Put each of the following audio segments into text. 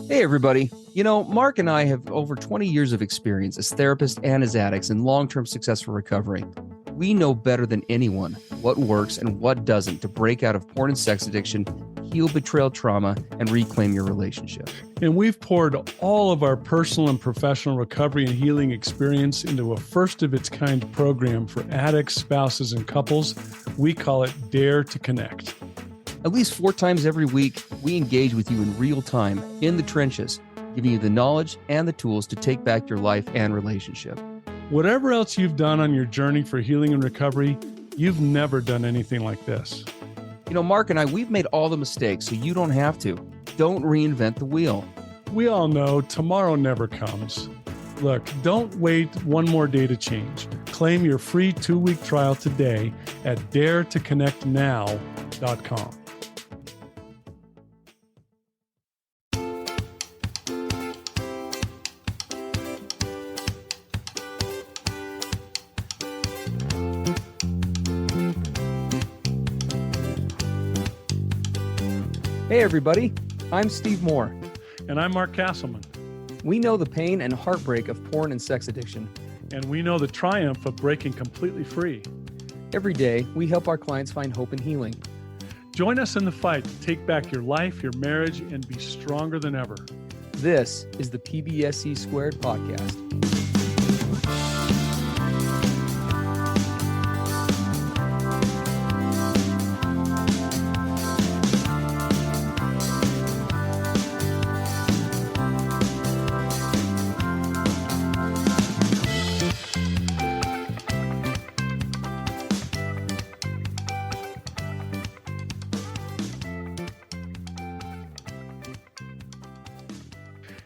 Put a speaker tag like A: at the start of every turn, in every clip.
A: Hey, everybody. Mark and I have over 20 years of experience as therapists and as addicts in long-term successful recovery. We know better than anyone what works and what doesn't to break out of porn and sex addiction, heal betrayal trauma, and reclaim your relationship.
B: And we've poured all of our personal and professional recovery and healing experience into a first-of-its-kind program for addicts, spouses, and couples. We call it Dare to Connect.
A: At least 4 times every week, we engage with you in real time, in the trenches, giving you the knowledge and the tools to take back your life and relationship.
B: Whatever else you've done on your journey for healing and recovery, you've never done anything like this.
A: Mark and I, we've made all the mistakes, so you don't have to. Don't reinvent the wheel.
B: We all know tomorrow never comes. Look, don't wait one more day to change. Claim your free 2-week trial today at daretoconnectnow.com.
A: Hey, everybody. I'm Steve Moore.
B: And I'm Mark Castleman.
A: We know the pain and heartbreak of porn and sex addiction.
B: And we know the triumph of breaking completely free.
A: Every day, we help our clients find hope and healing.
B: Join us in the fight to take back your life, your marriage, and be stronger than ever.
A: This is the PBSC Squared podcast.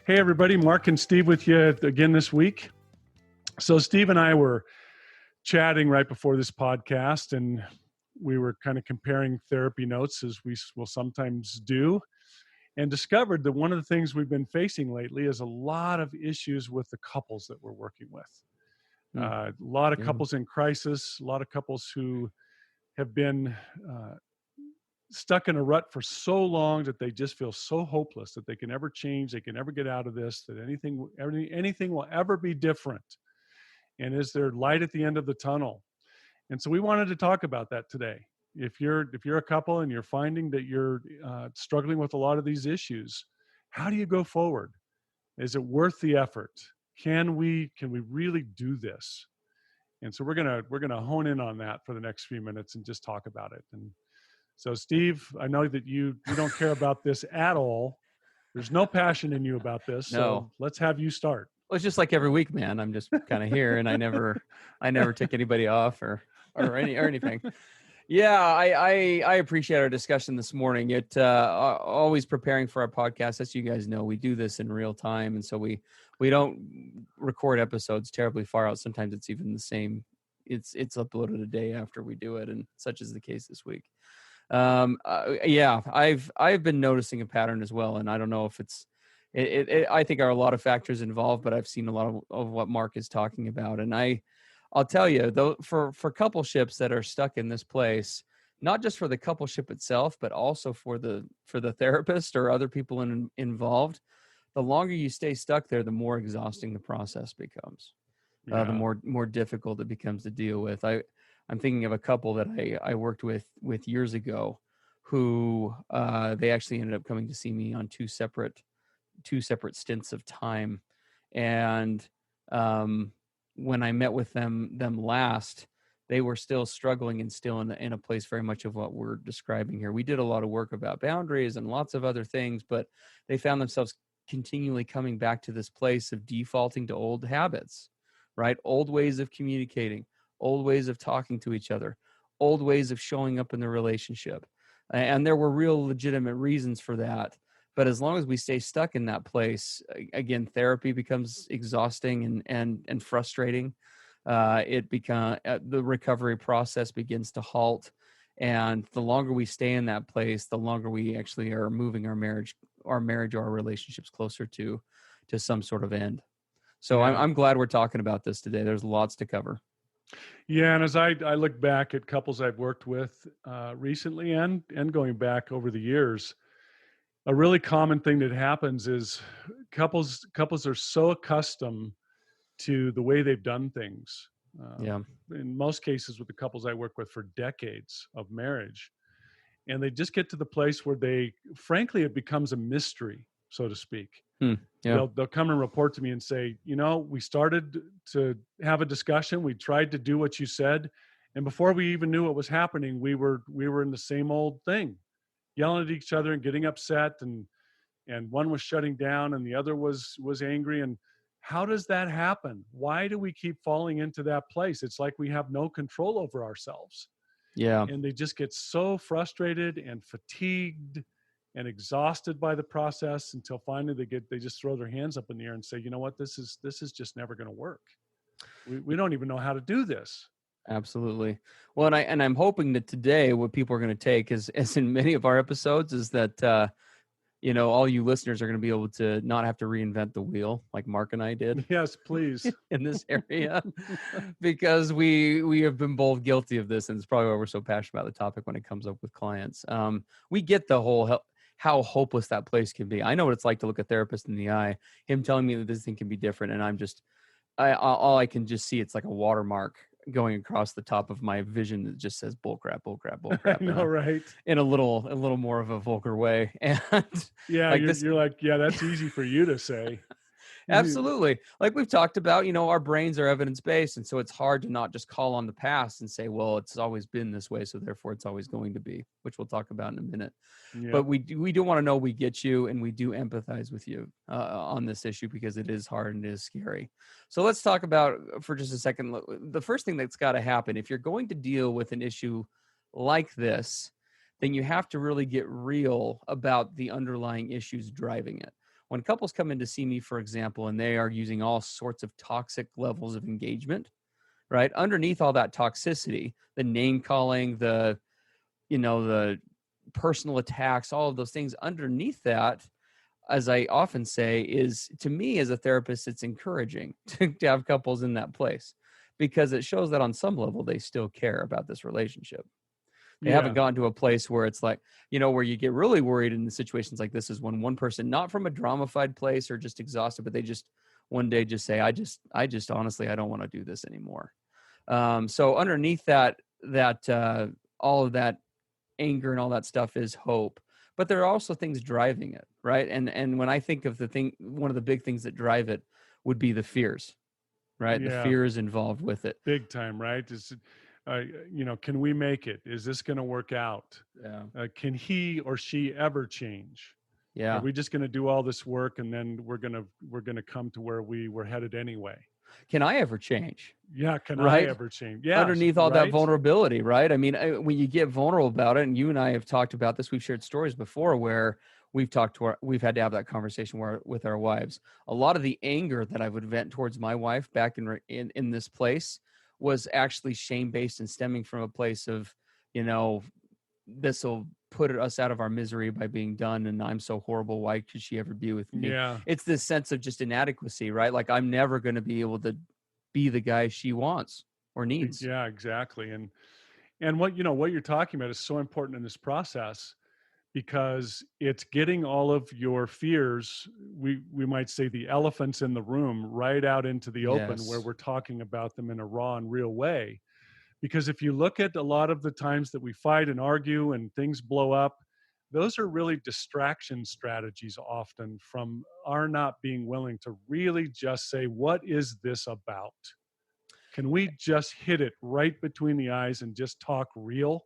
B: Hey, everybody. Mark and Steve with you again this week. So Steve and I were chatting right before this podcast, and we were kind of comparing therapy notes, as we will sometimes do, and discovered that one of the things we've been facing lately is a lot of issues with the couples that we're working with. A lot of couples in crisis, a lot of couples who have been stuck in a rut for so long that they just feel so hopeless that they can never change, they can never get out of this, that anything will ever be different. And is there light at the end of the tunnel? And so we wanted to talk about that today. If you're a couple and you're finding that you're struggling with a lot of these issues, how do you go forward? Is it worth the effort? Can we really do this? And so we're gonna hone in on that for the next few minutes and just talk about it. And so, Steve, I know that you don't care about this at all. There's no passion in you about this.
A: No.
B: So let's have you start.
A: Well, it's just like every week, man. I'm just kind of here, and I never take anybody off or anything. Yeah, I appreciate our discussion this morning. It always preparing for our podcast. As you guys know, we do this in real time, and so we don't record episodes terribly far out. Sometimes it's even the same. It's uploaded a day after we do it, and such is the case this week. Yeah, I've been noticing a pattern as well, and I don't know if it's I think there are a lot of factors involved, but I've seen a lot of what Mark is talking about, and I'll tell you though, for coupleships that are stuck in this place, not just for the coupleship itself, but also for the therapist or other people involved, the longer you stay stuck there, the more exhausting the process becomes.
B: Yeah.
A: The more difficult it becomes to deal with. I'm thinking of a couple that I worked with years ago, who they actually ended up coming to see me on two separate stints of time, and when I met with them last, they were still struggling and still in a place very much of what we're describing here. We did a lot of work about boundaries and lots of other things, but they found themselves continually coming back to this place of defaulting to old habits, right? Old ways of communicating, old ways of talking to each other, old ways of showing up in the relationship. And there were real legitimate reasons for that. But as long as we stay stuck in that place, again, therapy becomes exhausting and frustrating. The recovery process begins to halt. And the longer we stay in that place, the longer we actually are moving our marriage or our relationships closer to some sort of end. So yeah. I'm glad we're talking about this today. There's lots to cover.
B: Yeah, and as I look back at couples I've worked with recently and going back over the years, a really common thing that happens is couples are so accustomed to the way they've done things.
A: Yeah.
B: In most cases, with the couples I work with for decades of marriage, and they just get to the place where frankly, it becomes a mystery, so to speak.
A: Hmm. Yeah.
B: They'll come and report to me and say, we started to have a discussion. We tried to do what you said, and before we even knew what was happening, we were in the same old thing, yelling at each other and getting upset, and one was shutting down and the other was angry. And how does that happen? Why do we keep falling into that place? It's like we have no control over ourselves,
A: Yeah.
B: and they just get so frustrated and fatigued and exhausted by the process until finally they just throw their hands up in the air and say, you know what, this is just never going to work. We don't even know how to do this.
A: Absolutely. Well, and I'm hoping that today what people are going to take is, as in many of our episodes, is that all you listeners are going to be able to not have to reinvent the wheel like Mark and I did
B: Yes, please.
A: in this area, because we have been both guilty of this, and it's probably why we're so passionate about the topic when it comes up with clients. We get the whole how hopeless that place can be. I know what it's like to look a therapist in the eye, him telling me that this thing can be different, and all I can just see, it's like a watermark going across the top of my vision that just says bull crap, bull crap, bull crap.
B: I know, right?
A: In a little more of a vulgar way. And
B: yeah,
A: like
B: you're like, yeah, that's easy for you to say.
A: Absolutely. Like we've talked about, our brains are evidence-based. And so it's hard to not just call on the past and say, well, it's always been this way, so therefore it's always going to be, which we'll talk about in a minute.
B: Yep.
A: But we do want to know we get you, and we do empathize with you on this issue, because it is hard and it is scary. So let's talk about, for just a second, the first thing that's got to happen. If you're going to deal with an issue like this, then you have to really get real about the underlying issues driving it. When couples come in to see me, for example, and they are using all sorts of toxic levels of engagement, right? Underneath all that toxicity, the name calling, the personal attacks, all of those things underneath that, as I often say, is, to me as a therapist, it's encouraging to have couples in that place, because it shows that on some level they still care about this relationship. They haven't gotten to a place where it's like, where you get really worried in situations like this, is when one person, not from a dramified place or just exhausted, but they just one day just say, I just honestly, I don't want to do this anymore. So underneath that all of that anger and all that stuff is hope, but there are also things driving it, right? And when I think of one of the big things that drive it would be the fears, right?
B: Yeah.
A: The fears involved with it.
B: Big time, right? Can we make it? Is this going to work out?
A: Yeah.
B: Can he or she ever change?
A: Yeah.
B: Are we just going to do all this work and then we're going to come to where we were headed anyway?
A: Can I ever change?
B: Yeah. Can
A: right?
B: I ever change? Yeah.
A: Underneath all that vulnerability, right? I mean, when you get vulnerable about it, and you and I have talked about this, we've shared stories before where we've had to have that conversation with our wives. A lot of the anger that I would vent towards my wife back in this place was actually shame-based and stemming from a place of, this will put us out of our misery by being done, and I'm so horrible. Why could she ever be with me?
B: Yeah.
A: It's this sense of just inadequacy, right? Like, I'm never going to be able to be the guy she wants or needs.
B: Yeah, exactly. And what you're talking about is so important in this process, because it's getting all of your fears, we might say the elephants in the room, right out into the open, where we're talking about them in a raw and real way. Because if you look at a lot of the times that we fight and argue and things blow up, those are really distraction strategies, often from our not being willing to really just say, what is this about? Can we just hit it right between the eyes and just talk real?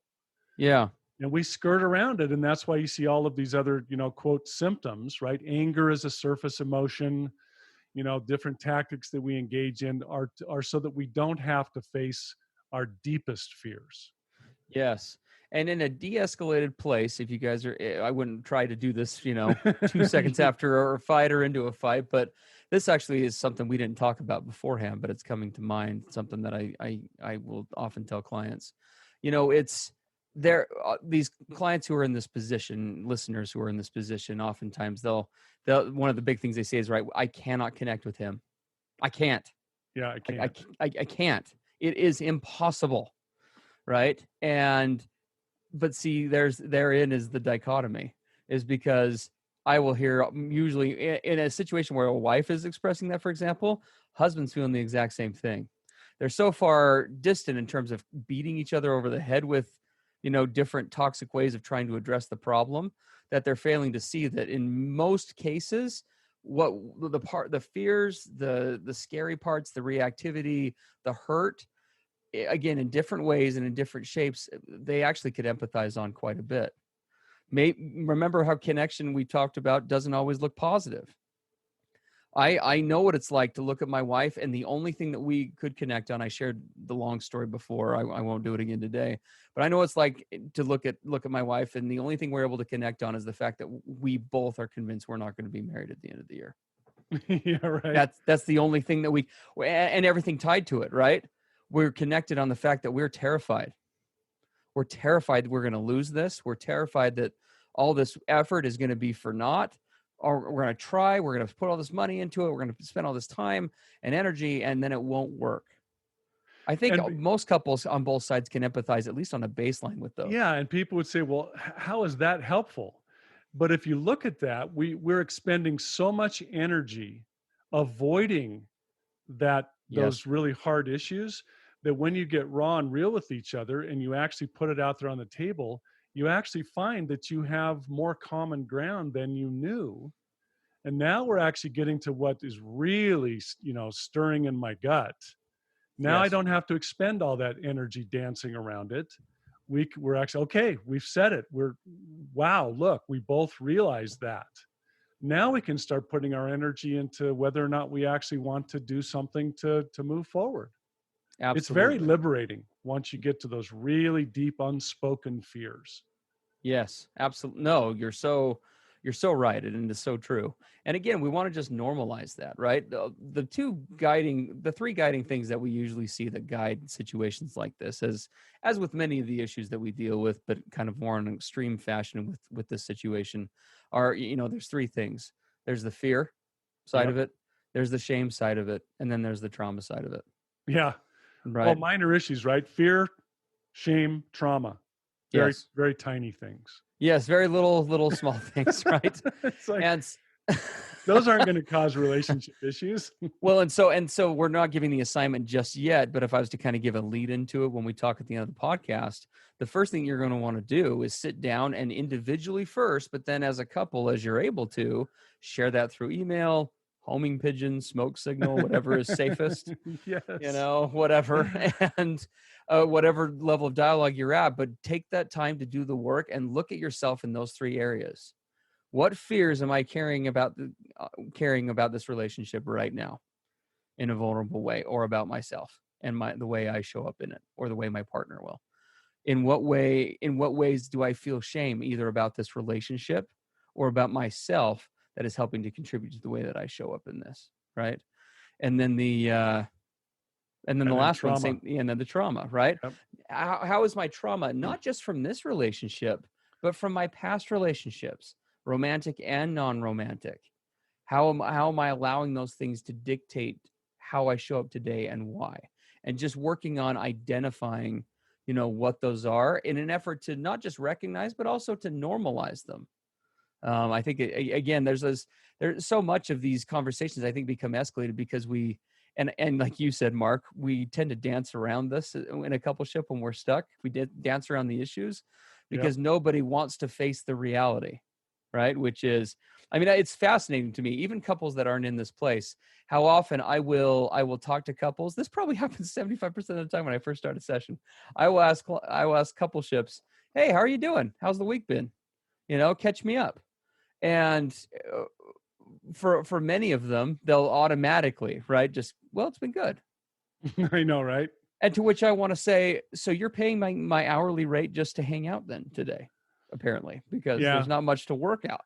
A: Yeah.
B: And we skirt around it. And that's why you see all of these other, quote, symptoms, right? Anger is a surface emotion. Different tactics that we engage in are so that we don't have to face our deepest fears.
A: Yes. And in a de-escalated place, if you guys are, I wouldn't try to do this, 2 seconds after a fight or into a fight, but this actually is something we didn't talk about beforehand, but it's coming to mind, something that I will often tell clients. It's there, these clients who are in this position, listeners who are in this position, oftentimes they'll one of the big things they say is, right, I cannot connect with him. I can't.
B: Yeah, I can't.
A: I can't. It is impossible. Right. But see, therein is the dichotomy, is because I will hear usually in a situation where a wife is expressing that, for example, husbands feeling the exact same thing. They're so far distant in terms of beating each other over the head with, different toxic ways of trying to address the problem, that they're failing to see that in most cases, what the fears, the scary parts, the reactivity, the hurt, again, in different ways and in different shapes, they actually could empathize on quite a bit. Remember how connection we talked about doesn't always look positive. I know what it's like to look at my wife, and the only thing that we could connect on, I shared the long story before, I won't do it again today, but I know it's like to look at my wife, and the only thing we're able to connect on is the fact that we both are convinced we're not going to be married at the end of the year.
B: Yeah, right.
A: That's the only thing that and everything tied to it, right? We're connected on the fact that we're terrified. We're terrified we're going to lose this. We're terrified that all this effort is going to be for naught. Or we're going to try. We're going to put all this money into it. We're going to spend all this time and energy, and then it won't work. I think most couples on both sides can empathize, at least on a baseline, with those.
B: Yeah, and people would say, well, how is that helpful? But if you look at that, we're expending so much energy avoiding those really hard issues, that when you get raw and real with each other and you actually put it out there on the table, you actually find that you have more common ground than you knew. And now we're actually getting to what is really, stirring in my gut. Now I don't have to expend all that energy dancing around it. We're actually, okay, we've said it. Wow, look, we both realize that. Now we can start putting our energy into whether or not we actually want to do something to move forward.
A: Absolutely.
B: It's very liberating once you get to those really deep, unspoken fears.
A: Yes, absolutely. No, you're so right, and it's so true. And again, we want to just normalize that, right? The three guiding things that we usually see that guide situations like this, as with many of the issues that we deal with, but kind of more in an extreme fashion with this situation, are, there's three things. There's the fear side of it, there's the shame side of it, and then there's the trauma side of it.
B: Yeah.
A: Right.
B: Well, minor issues, right? Fear, shame, trauma. Very, very tiny things.
A: Yes, very little small things, right?
B: It's like,
A: and
B: those aren't going to cause relationship issues.
A: Well, and so we're not giving the assignment just yet, but if I was to kind of give a lead into it when we talk at the end of the podcast, the first thing you're going to want to do is sit down and individually first, but then as a couple, as you're able to, share that through email, homing pigeon, smoke signal, whatever is safest,
B: Yes.
A: whatever, and whatever level of dialogue you're at, but take that time to do the work and look at yourself in those three areas. What fears am I carrying about this relationship right now in a vulnerable way, or about myself and the way I show up in it, or the way my partner will? In what ways do I feel shame, either about this relationship or about myself, that is helping to contribute to the way that I show up in this, right? And then the last
B: trauma.
A: one, and then the trauma, right?
B: Yep.
A: How is my trauma, not just from this relationship, but from my past relationships, romantic and non-romantic? How am I allowing those things to dictate how I show up today and why? And just working on identifying, what those are, in an effort to not just recognize, but also to normalize them. I think again, there's so much of these conversations, I think, become escalated because and like you said, Mark, we tend to dance around this in a coupleship when we're stuck. We dance around the issues because nobody wants to face the reality, right? Which is, it's fascinating to me, even couples that aren't in this place, how often I will talk to couples. This probably happens 75% of the time when I first start a session. I will ask coupleships, hey, how are you doing? How's the week been? Catch me up. And for many of them, they'll automatically, right, just, well, it's been good.
B: I know, right?
A: And to which I want to say, so you're paying my hourly rate just to hang out then today, apparently, because there's not much to work on.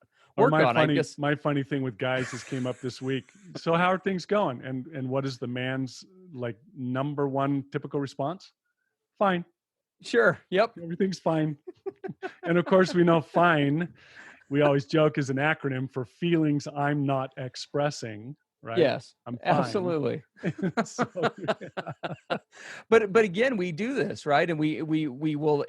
B: My funny thing with guys just came up this week. So how are things going? And what is the man's number one typical response? Fine.
A: Sure. Yep.
B: Everything's fine. And of course, we know fine, we always joke, is an acronym for feelings I'm not expressing, right?
A: Yes,
B: I'm fine.
A: Absolutely. But again, we do this, right? And we will,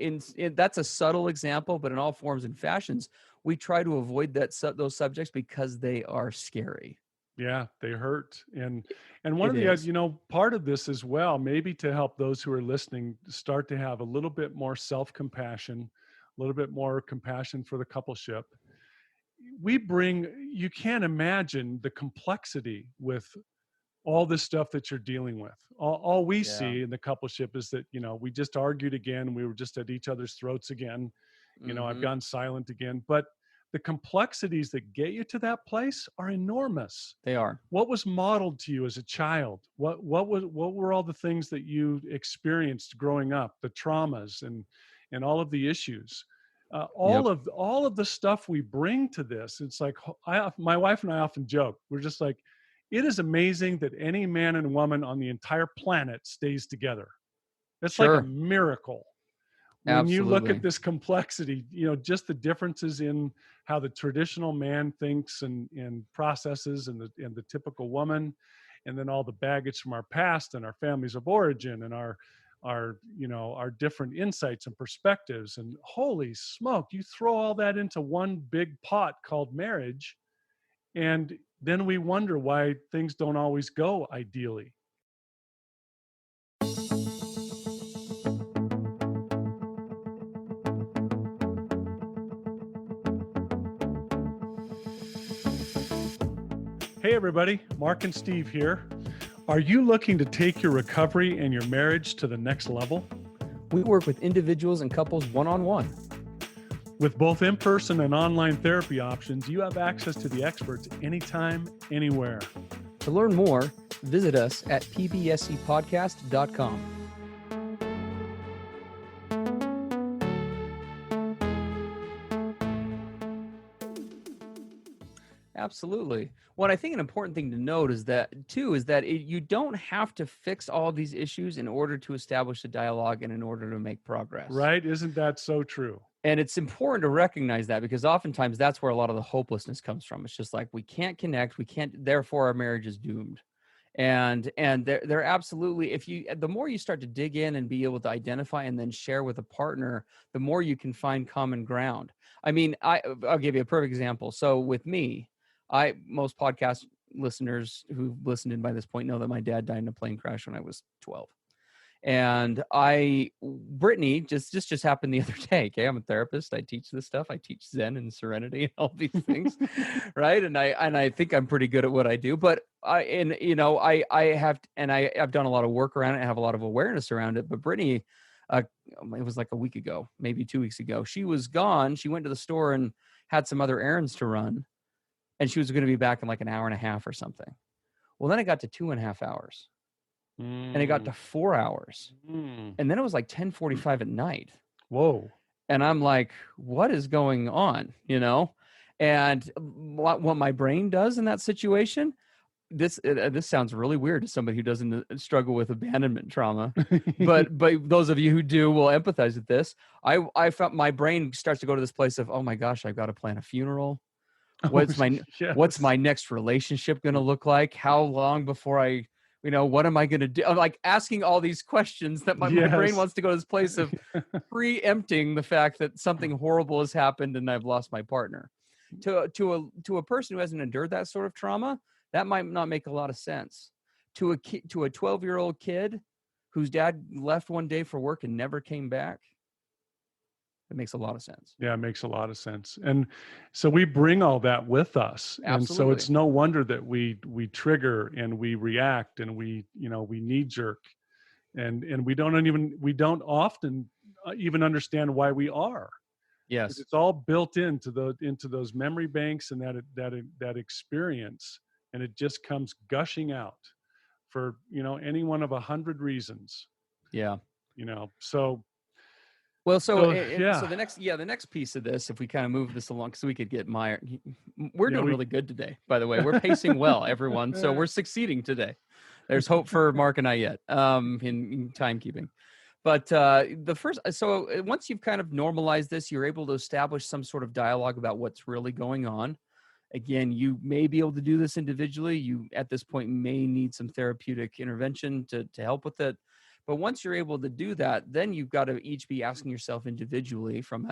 A: that's a subtle example, but in all forms and fashions, we try to avoid those subjects because they are scary.
B: Yeah, they hurt. And one
A: It
B: of the
A: is.
B: part of this as well, maybe to help those who are listening start to have a little bit more self-compassion, a little bit more compassion for the coupleship. You can't imagine the complexity with all this stuff that you're dealing with. All we
A: Yeah.
B: see in the coupleship is that, we just argued again. We were just at each other's throats again. I've
A: Mm-hmm.
B: gone silent again. But the complexities that get you to that place are enormous.
A: They are.
B: What was modeled to you as a child? What were all the things that you experienced growing up, the traumas and all of the issues?
A: Yep.
B: All of the stuff we bring to this, it's like my wife and I often joke. We're just like, it is amazing that any man and woman on the entire planet stays together. It's like a
A: Sure.
B: miracle when you look at
A: Absolutely.
B: this complexity, just the differences in how the traditional man thinks and processes and the typical woman, and then all the baggage from our past and our families of origin and our different insights and perspectives. And holy smoke, you throw all that into one big pot called marriage, and then we wonder why things don't always go ideally. Hey, everybody, Mark and Steve here. Are you looking to take your recovery and your marriage to the next level?
A: We work with individuals and couples one-on-one.
B: With both in-person and online therapy options, you have access to the experts anytime, anywhere.
A: To learn more, visit us at pbscpodcast.com. Absolutely. What I think an important thing to note is that you don't have to fix all these issues in order to establish a dialogue and in order to make progress.
B: Right? Isn't that so true?
A: And it's important to recognize that, because oftentimes that's where a lot of the hopelessness comes from. It's just like, we can't connect, therefore our marriage is doomed. And they're absolutely, the more you start to dig in and be able to identify and then share with a partner, the more you can find common ground. I mean, I'll give you a perfect example. So with me, most podcast listeners who've listened in by this point know that my dad died in a plane crash when I was 12. And Brittany just happened the other day. Okay, I'm a therapist. I teach this stuff. I teach Zen and Serenity and all these things, right? And I think I'm pretty good at what I do. But I've done a lot of work around it. I have a lot of awareness around it. But Brittany, it was like a week ago, maybe 2 weeks ago. She was gone. She went to the store and had some other errands to run, and she was going to be back in like an hour and a half or something. Well, then it got to 2.5 hours. And it got to 4 hours. And then it was like 10:45 at night.
B: Whoa.
A: And I'm like, what is going on? And what my brain does in that situation, this sounds really weird to somebody who doesn't struggle with abandonment trauma, but those of you who do will empathize with this. I felt my brain starts to go to this place of, oh my gosh, I've got to plan a funeral. What's my next relationship going to look like? How long before what am I going to do? I'm like asking all these questions that my brain wants to go to this place of preempting the fact that something horrible has happened and I've lost my partner. To a person who hasn't endured that sort of trauma, that might not make a lot of sense. To a 12-year-old kid whose dad left one day for work and never came back, it makes a lot of sense.
B: Yeah, it makes a lot of sense. And so we bring all that with us.
A: Absolutely.
B: And so it's no wonder that we trigger and we react and we knee jerk and we don't often even understand why we are.
A: Yes.
B: It's all built into those memory banks and that experience, and it just comes gushing out for, any one of 100 reasons.
A: Yeah.
B: So
A: Well, so
B: yeah.
A: So the next piece of this, if we kind of move this along, because we could get we're doing really good today, by the way. We're pacing well, everyone. So we're succeeding today. There's hope for Mark and I yet, in timekeeping. But once you've kind of normalized this, you're able to establish some sort of dialogue about what's really going on. Again, you may be able to do this individually. You, at this point, may need some therapeutic intervention to help with it. But once you're able to do that, then you've got to each be asking yourself individually from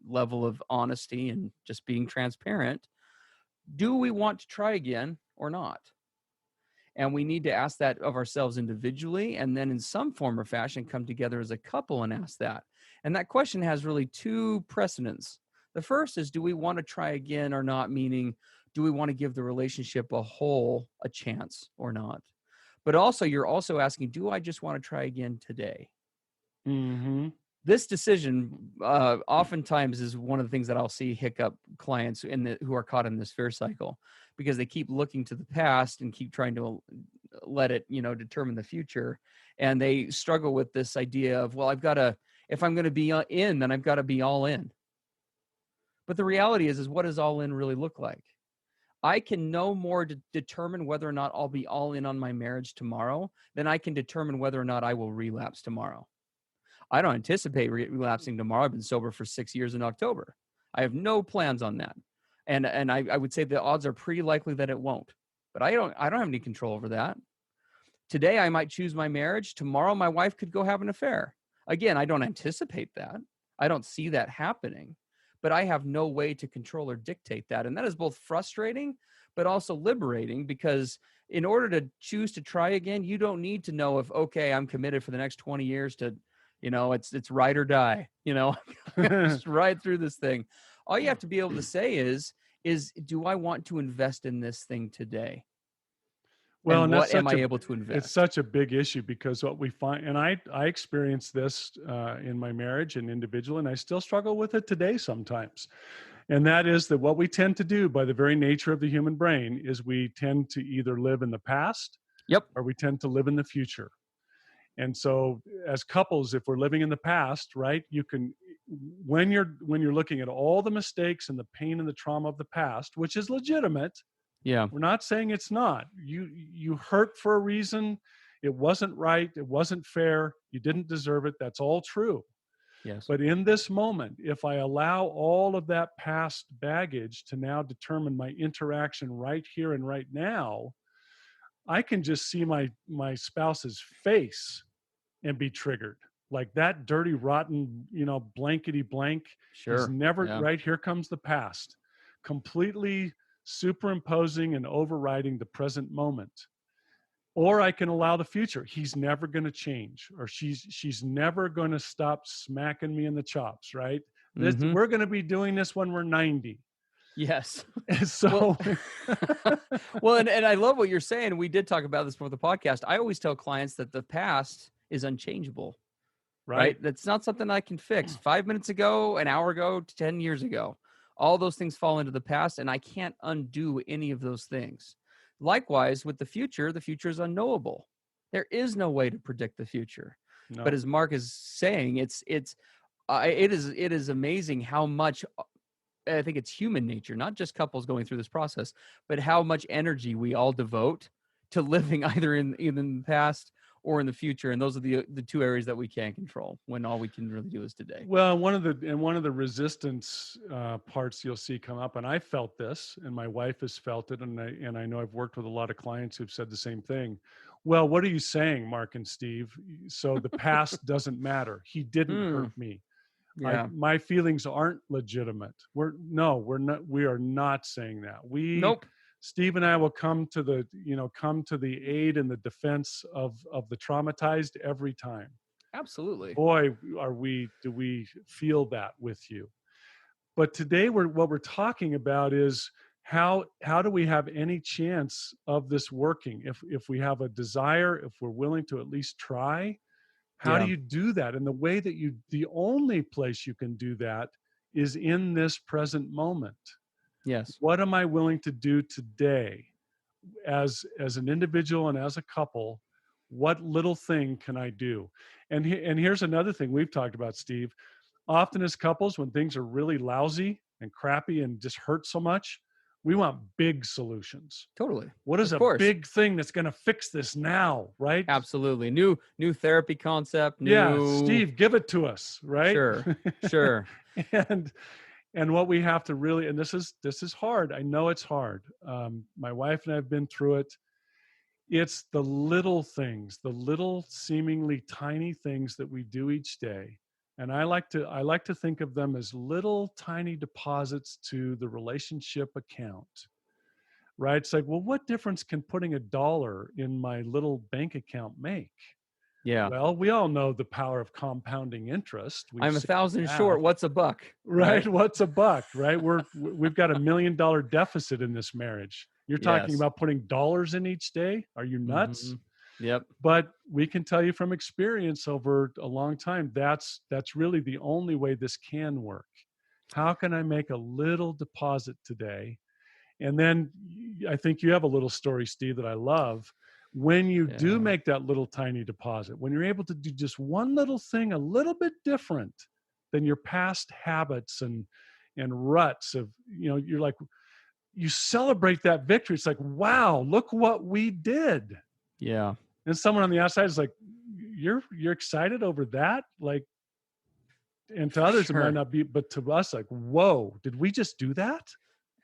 A: level of honesty and just being transparent, do we want to try again or not? And we need to ask that of ourselves individually, and then in some form or fashion come together as a couple and ask that. And that question has really two precedents. The first is, do we want to try again or not? Meaning, do we want to give the relationship a chance or not? But also, you're also asking, do I just want to try again today?
B: Mm-hmm.
A: This decision oftentimes is one of the things that I'll see hiccup clients who are caught in this fear cycle, because they keep looking to the past and keep trying to let it, determine the future. And they struggle with this idea of, well, if I'm going to be in, then I've got to be all in. But the reality is what does all in really look like? I can no more determine whether or not I'll be all in on my marriage tomorrow than I can determine whether or not I will relapse tomorrow. I don't anticipate relapsing tomorrow. I've been sober for 6 years in October. I have no plans on that. And I would say the odds are pretty likely that it won't. But I don't have any control over that. Today, I might choose my marriage. Tomorrow, my wife could go have an affair. Again, I don't anticipate that. I don't see that happening. But I have no way to control or dictate that. And that is both frustrating, but also liberating, because in order to choose to try again, you don't need to know if, okay, I'm committed for the next 20 years to, it's ride or die, just ride through this thing. All you have to be able to say is, do I want to invest in this thing today?
B: Well,
A: and
B: and
A: what am I able to invest?
B: it's such a big issue, because what we find, and I experienced this in my marriage and individual, and I still struggle with it today sometimes. And that is that what we tend to do by the very nature of the human brain is we tend to either live in the past,
A: Yep.
B: or we tend to live in the future. And so as couples, if we're living in the past, right, you can, when you're looking at all the mistakes and the pain and the trauma of the past, which is legitimate,
A: Yeah.
B: we're not saying it's not. You hurt for a reason. It wasn't right. It wasn't fair. You didn't deserve it. That's all true.
A: Yes.
B: But in this moment, if I allow all of that past baggage to now determine my interaction right here and right now, I can just see my spouse's face and be triggered. Like that dirty, rotten, blankety blank. He's
A: Sure.
B: never,
A: Yeah.
B: right? Here comes the past, completely superimposing and overriding the present moment. Or I can allow the future. He's never going to change, or she's never going to stop smacking me in the chops, right?
A: Mm-hmm.
B: We're going to be doing this when we're 90.
A: Yes.
B: So,
A: well, and I love what you're saying. We did talk about this before the podcast. I always tell clients that the past is unchangeable, right? That's not something I can fix. 5 minutes ago, an hour ago, 10 years ago, all those things fall into the past, and I can't undo any of those things. Likewise, with the future is unknowable. There is no way to predict the future.
B: no.
A: But as Mark is saying, it is amazing how much, I think it's human nature, not just couples going through this process, but how much energy we all devote to living either in the past or in the future. And those are the two areas that we can't control, when all we can really do is today.
B: Well, one of the resistance parts you'll see come up, and I felt this, and my wife has felt it, and I know I've worked with a lot of clients who've said the same thing. Well, what are you saying, Mark and Steve? So the past doesn't matter. He didn't hurt me.
A: Yeah.
B: My feelings aren't legitimate. We are not saying that.
A: Nope.
B: Steve and I will come to the aid and the defense of the traumatized every time.
A: Absolutely.
B: Boy, do we feel that with you. But today what we're talking about is how do we have any chance of this working? If we have a desire, if we're willing to at least try, how do you do that? And the only place you can do that is in this present moment.
A: Yes.
B: What am I willing to do today as an individual and as a couple? What little thing can I do? And here's another thing we've talked about, Steve. Often as couples, when things are really lousy and crappy and just hurt so much, we want big solutions.
A: Totally.
B: What is
A: Of
B: a
A: course.
B: big thing that's going to fix this now, right?
A: Absolutely. New therapy concept.
B: Yeah, Steve, give it to us, right?
A: Sure.
B: And what we have to really, and this is hard. I know it's hard. My wife and I have been through it. It's the little things, the little seemingly tiny things that we do each day And I like to think of them as little tiny deposits to the relationship account, right? It's like, well, what difference can putting $1 in my little bank account make?
A: Yeah.
B: Well, we all know the power of compounding interest. We've
A: I'm a
B: seen
A: thousand
B: that,
A: short. What's a buck?
B: right?
A: Right.
B: What's a buck, right? We've got $1 million deficit in this marriage. You're talking
A: Yes.
B: about putting dollars in each day? Are you
A: Mm-hmm.
B: nuts?
A: Yep.
B: But we can tell you from experience over a long time, that's really the only way this can work. How can I make a little deposit today? And then I think you have a little story, Steve, that I love. When you do
A: Yeah.
B: make that little tiny deposit, when you're able to do just one little thing a little bit different than your past habits and ruts of, you're like, you celebrate that victory. It's like, wow, look what we did.
A: Yeah.
B: And someone on the outside is like, you're excited over that? Like, and to
A: For
B: others it might
A: sure.
B: not be, but to us, like, whoa, did we just do that?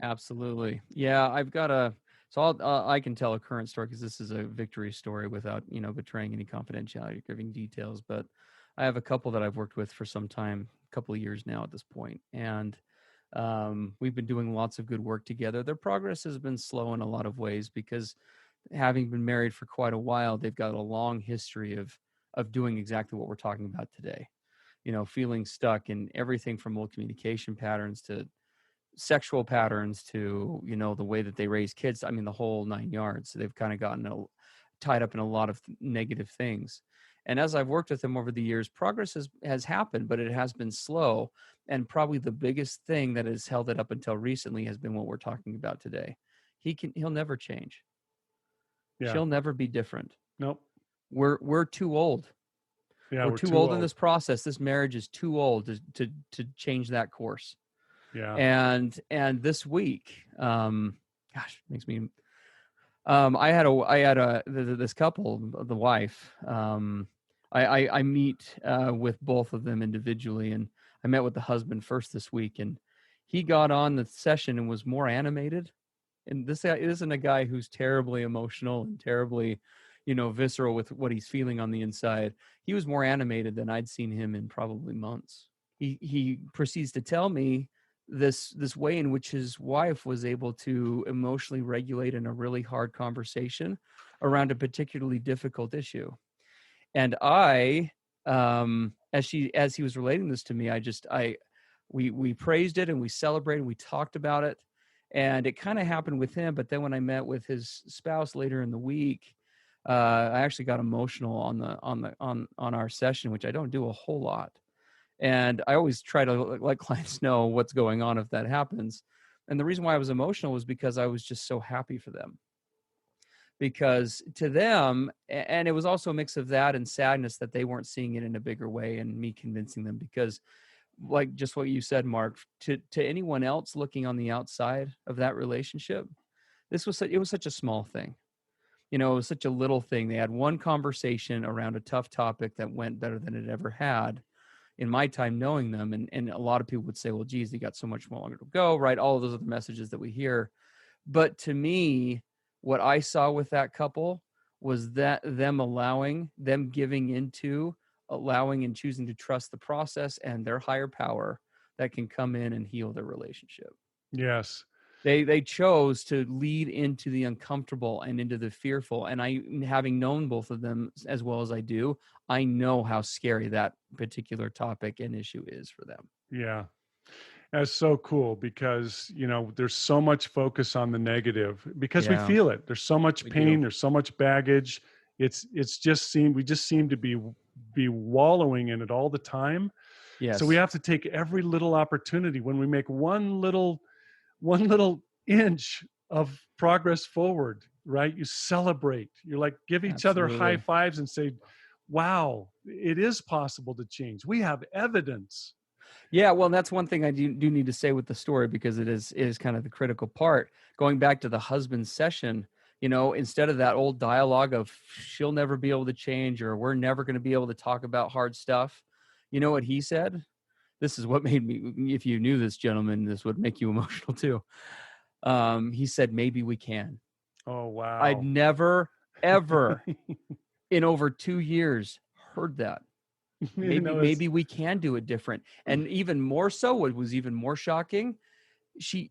A: Absolutely. Yeah. I've got a, so I can tell a current story because this is a victory story without, betraying any confidentiality, giving details. But I have a couple that I've worked with for some time, a couple of years now at this point, and we've been doing lots of good work together. Their progress has been slow in a lot of ways because having been married for quite a while, they've got a long history of doing exactly what we're talking about today. Feeling stuck in everything from old communication patterns to sexual patterns to the way that they raise kids. I mean, the whole nine yards. They've kind of gotten tied up in a lot of negative things. And as I've worked with them over the years, progress has happened, but it has been slow. And probably the biggest thing that has held it up until recently has been what we're talking about today. He'll never change.
B: Yeah.
A: She'll never be different.
B: Nope.
A: We're too old.
B: Yeah,
A: We're
B: we're
A: too
B: too
A: old in
B: old.
A: this process. This marriage is too old to change that course.
B: Yeah.
A: And this week, makes me. I had this couple, the wife. I meet with both of them individually, and I met with the husband first this week, and he got on the session and was more animated. And this isn't a guy who's terribly emotional and terribly, visceral with what he's feeling on the inside. He was more animated than I'd seen him in probably months. He proceeds to tell me this way in which his wife was able to emotionally regulate in a really hard conversation around a particularly difficult issue. And as he was relating this to me, we praised it and we celebrated, and we talked about it, and it kind of happened with him. But then when I met with his spouse later in the week, I actually got emotional on our session, which I don't do a whole lot. And I always try to let clients know what's going on if that happens. And the reason why I was emotional was because I was just so happy for them. Because to them, and it was also a mix of that and sadness that they weren't seeing it in a bigger way, and me convincing them, because like just what you said, Mark, to anyone else looking on the outside of that relationship, it was such a small thing. It was such a little thing. They had one conversation around a tough topic that went better than it ever had in my time knowing them. And a lot of people would say, well, geez, they got so much more longer to go, right? All of those other messages that we hear. But to me, what I saw with that couple was that them giving into allowing and choosing to trust the process and their higher power that can come in and heal their relationship.
B: Yes.
A: They chose to lead into the uncomfortable and into the fearful. And having known both of them as well as I do, I know how scary that particular topic and issue is for them.
B: Yeah. That's so cool because, there's so much focus on the negative because we
A: Yeah,
B: feel it. There's so much
A: we
B: pain,
A: do.
B: there's so much baggage. We just seem to be wallowing in it all the time. So we
A: Yes,
B: have to take every little opportunity when we make one little inch of progress forward, right? You celebrate. You're like, give each other high
A: absolutely.
B: fives and say, wow, it is possible to change. We have evidence.
A: Yeah, well, that's one thing I do need to say with the story, because it is kind of the critical part. Going back to the husband's session, instead of that old dialogue of she'll never be able to change or we're never going to be able to talk about hard stuff, you know what he said? This is what made me, if you knew this gentleman, this would make you emotional too. He said, maybe we can.
B: Oh,
A: I'd
B: wow.
A: never, ever in over 2 years heard that.
B: You know, it's,
A: Maybe we can do it different. And even more so, what was even more shocking,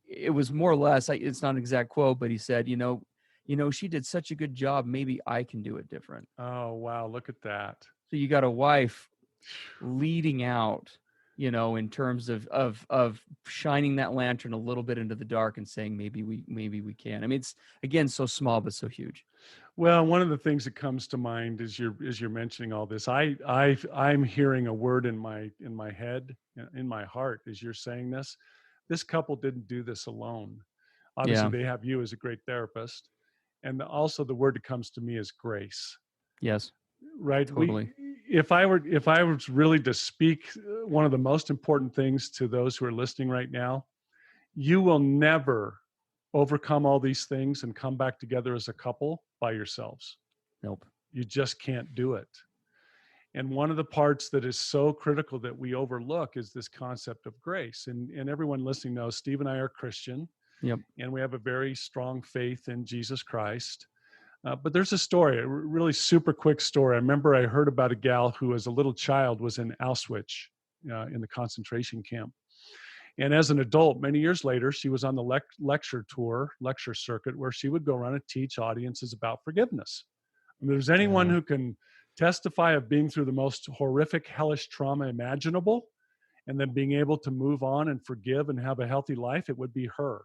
A: it was more or less, it's not an exact quote, but he said, she did such a good job. Maybe I can do it different.
B: oh, wow, look at that.
A: So you got a wife leading out, in terms of shining that lantern a little bit into the dark and saying, maybe we can. I mean, it's, again, so small, but so huge.
B: Well, one of the things that comes to mind as you're mentioning all this, I'm hearing a word in my head, in my heart, as you're saying this. This couple didn't do this alone. Obviously,
A: Yeah.
B: they have you as a great therapist, and also the word that comes to me is grace.
A: Yes.
B: Right?
A: Totally.
B: If I was really to speak one of the most important things to those who are listening right now, you will never overcome all these things and come back together as a couple by yourselves.
A: Nope.
B: You just can't do it. And one of the parts that is so critical that we overlook is this concept of grace. And everyone listening knows Steve and I are Christian,
A: Yep.
B: and we have a very strong faith in Jesus Christ. But there's a story, a really super quick story. I remember I heard about a gal who, as a little child, was in Auschwitz in the concentration camp. And as an adult, many years later, she was on the lecture circuit, where she would go around and teach audiences about forgiveness. And there's anyone
A: Yeah.
B: who can testify of being through the most horrific, hellish trauma imaginable, and then being able to move on and forgive and have a healthy life, it would be her.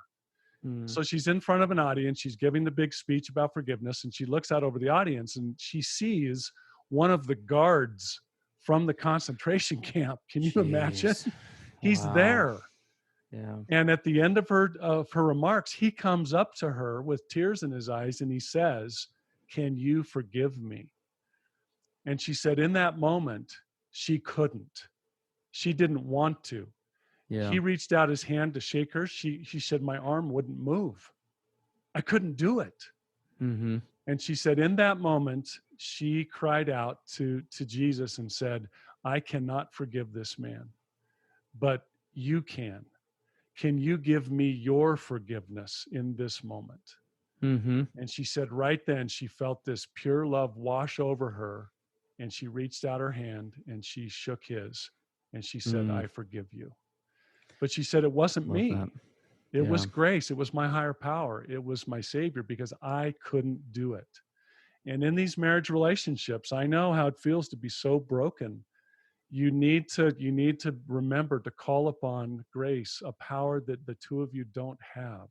A: Mm.
B: So she's in front of an audience, she's giving the big speech about forgiveness, and she looks out over the audience and she sees one of the guards from the concentration camp. Can you imagine?
A: Jeez.
B: He's
A: Wow.
B: there.
A: Yeah.
B: And at the end of her remarks, he comes up to her with tears in his eyes and he says, "Can you forgive me?" And she said, in that moment, she couldn't. She didn't want to.
A: Yeah.
B: He reached out his hand to shake her. She said, "My arm wouldn't move. I couldn't do it."
A: Mm-hmm.
B: And she said, in that moment, she cried out to Jesus and said, "I cannot forgive this man, but you can. Can you give me your forgiveness in this moment?"
A: Mm-hmm.
B: And she said, right then, she felt this pure love wash over her. And she reached out her hand and she shook his. And she said,
A: Mm.
B: "I forgive you." But she said, it wasn't
A: Love that.
B: me. It
A: Yeah.
B: was grace. It was my higher power. It was my Savior, because I couldn't do it. And in these marriage relationships, I know how it feels to be so broken. You need to remember to call upon grace, a power that the two of you don't have.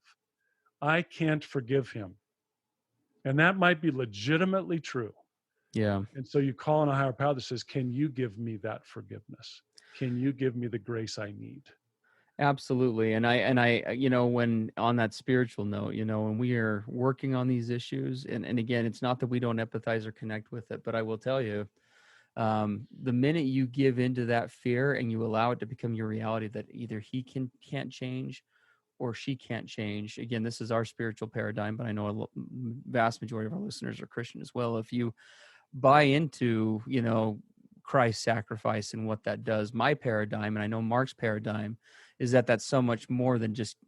B: I can't forgive him. And that might be legitimately true.
A: Yeah.
B: And so you call on a higher power that says, "Can you give me that forgiveness? Can you give me the grace I need?"
A: Absolutely. And I, when on that spiritual note, when we are working on these issues, and again, it's not that we don't empathize or connect with it, but I will tell you, the minute you give into that fear and you allow it to become your reality, that either can't change or she can't change. Again, this is our spiritual paradigm, but I know vast majority of our listeners are Christian as well. If you buy into, Christ's sacrifice and what that does, my paradigm, and I know Mark's paradigm, is that that's so much more than just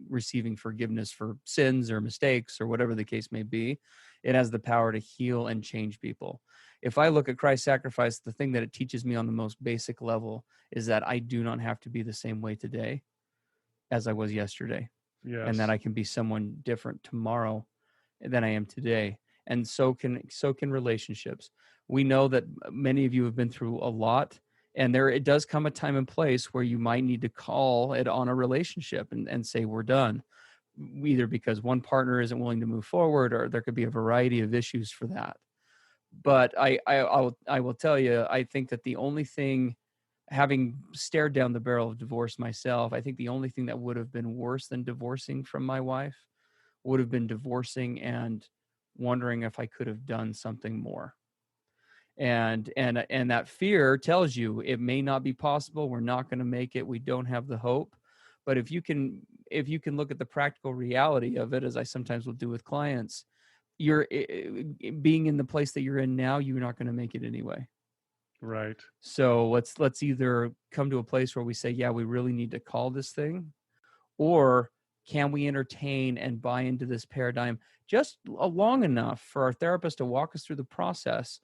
A: receiving forgiveness for sins or mistakes or whatever the case may be. It has the power to heal and change people. If I look at Christ's sacrifice, the thing that it teaches me on the most basic level is that I do not have to be the same way today as I was yesterday, and that
B: Yes.
A: I can be someone different tomorrow than I am today. And so can relationships. We know that many of you have been through a lot, and it does come a time and place where you might need to call it on a relationship and say, we're done, either because one partner isn't willing to move forward, or there could be a variety of issues for that. But I will tell you, I think that the only thing, having stared down the barrel of divorce myself, I think the only thing that would have been worse than divorcing from my wife would have been divorcing and wondering if I could have done something more. And that fear tells you it may not be possible. We're not going to make it. We don't have the hope. But if you can look at the practical reality of it, as I sometimes will do with clients, you're being in the place that you're in now, you're not going to make it anyway.
B: Right.
A: So let's either come to a place where we say, yeah, we really need to call this thing, or can we entertain and buy into this paradigm just long enough for our therapist to walk us through the process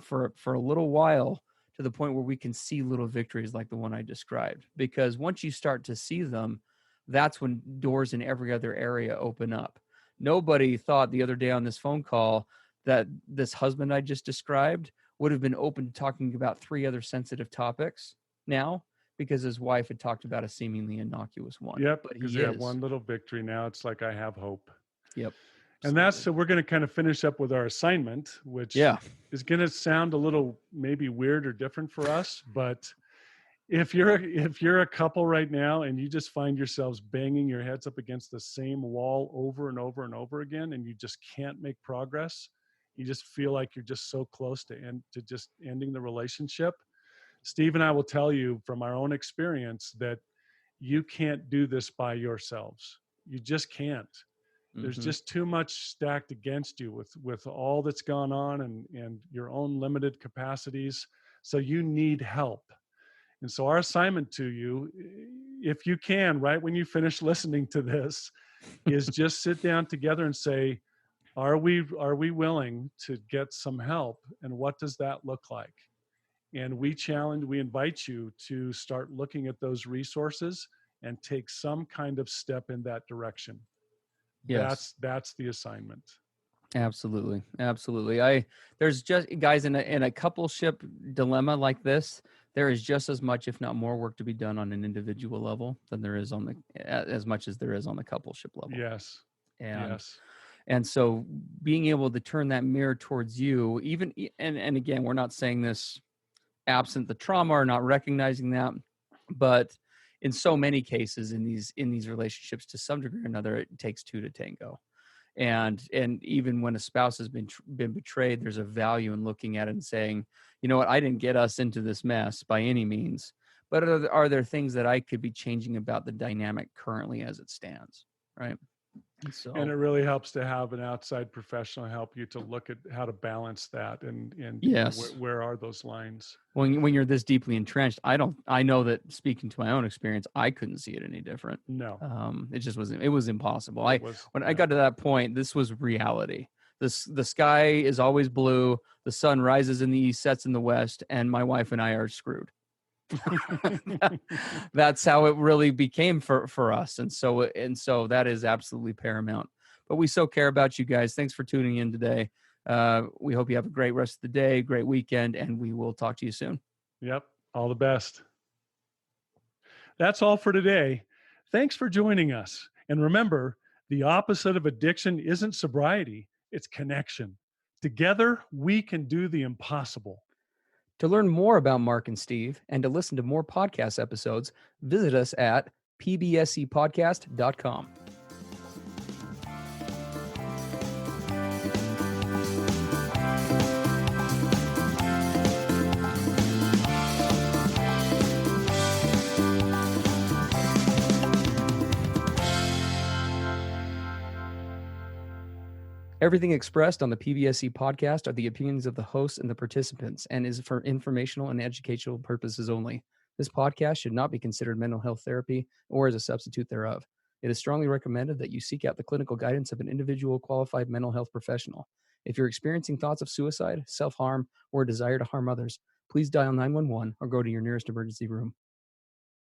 A: for a little while, to the point where we can see little victories like the one I described. Because once you start to see them, that's when doors in every other area open up. Nobody thought the other day on this phone call that this husband I just described would have been open to talking about 3 other sensitive topics now, because his wife had talked about a seemingly innocuous one.
B: Yep,
A: But
B: because
A: he
B: they have
A: is.
B: one little victory now. It's like I have hope.
A: Yep.
B: And that's
A: Absolutely.
B: so we're going to kind of finish up with our assignment, which
A: Yeah.
B: is going to sound a little maybe weird or different for us, but if you're a couple right now and you just find yourselves banging your heads up against the same wall over and over and over again, and you just can't make progress, you just feel like you're just so close to just ending the relationship. Steve and I will tell you from our own experience that you can't do this by yourselves. You just can't. There's
A: Mm-hmm.
B: just too much stacked against you with all that's gone on and your own limited capacities. So you need help. And so our assignment to you, if you can, right when you finish listening to this, is just sit down together and say, are we willing to get some help? And what does that look like? And we invite you to start looking at those resources and take some kind of step in that direction.
A: Yes.
B: That's the assignment.
A: Absolutely. Absolutely. There's just, guys, in a coupleship dilemma like this, there is just as much, if not more, work to be done on an individual level than there is on as much as there is on the coupleship level.
B: Yes.
A: And
B: Yes.
A: and so being able to turn that mirror towards you, even, and again, we're not saying this absent the trauma or not recognizing that, but in so many cases in these relationships, to some degree or another, it takes 2 to tango. And even when a spouse has been betrayed, there's a value in looking at it and saying, you know what, I didn't get us into this mess by any means, but are there things that I could be changing about the dynamic currently as it stands, right? And
B: And
A: so
B: it really helps to have an outside professional help you to look at how to balance that and
A: yes,
B: where are those lines.
A: when you're this deeply entrenched, I know that, speaking to my own experience, I couldn't see it any different.
B: No,
A: It just wasn't, it was impossible.
B: it was,
A: When I
B: yeah.
A: got to that point, this was reality. The sky is always blue, the sun rises in the east, sets in the west, and my wife and I are screwed. That's how it really became for us. And so that is absolutely paramount. But we so care about you guys. Thanks for tuning in today. We hope you have a great rest of the day, great weekend, and we will talk to you soon.
B: Yep. All the best. That's all for today. Thanks for joining us. And remember, the opposite of addiction isn't sobriety, it's connection. Together, we can do the impossible.
A: To learn more about Mark and Steve and to listen to more podcast episodes, visit us at pbscpodcast.com. Everything expressed on the PBSC podcast are the opinions of the hosts and the participants and is for informational and educational purposes only. This podcast should not be considered mental health therapy or as a substitute thereof. It is strongly recommended that you seek out the clinical guidance of an individual qualified mental health professional. If you're experiencing thoughts of suicide, self-harm, or a desire to harm others, please dial 911 or go to your nearest emergency room.